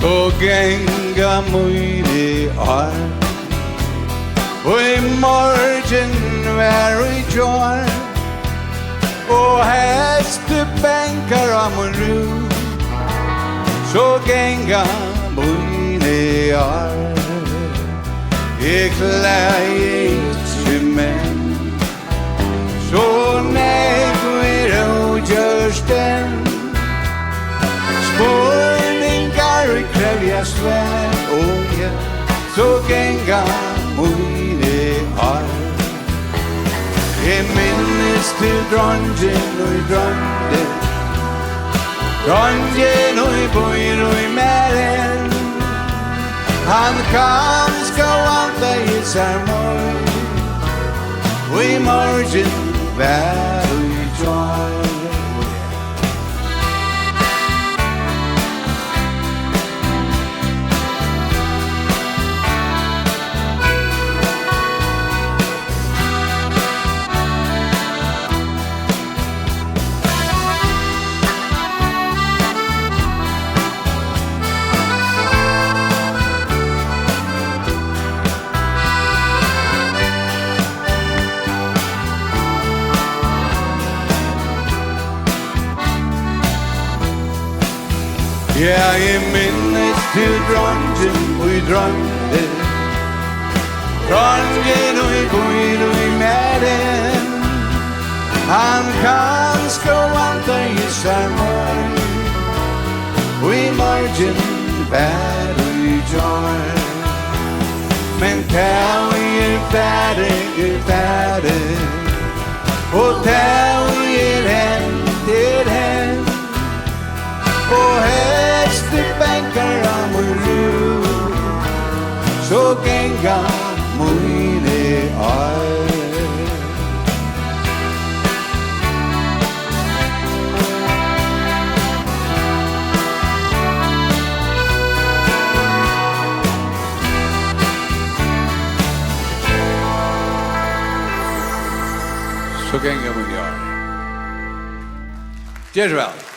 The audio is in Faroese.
Så gänga möjlig år och i morgon var i jord och hästbänkar om en ru. Så gänga möjlig år jag klär men så när vi just den spårningar krävja svär och ja, så gänga möjlig år. Jag minns till dronjen och drömde, dronjen och bojr och mären. Han kan ska vanta i sarmoj och i morgon vär i joy. Ja, jag minns till dronjen och i drömde, dronjen och i bojr och i mären. Han kan ska vanta i sarmoj och i morgon vär och i joy. Men tau är färdig och tau är hem och hästbänkar om en ru. Så gänga möjlig år. Så gänga möjlig år. Jezebel.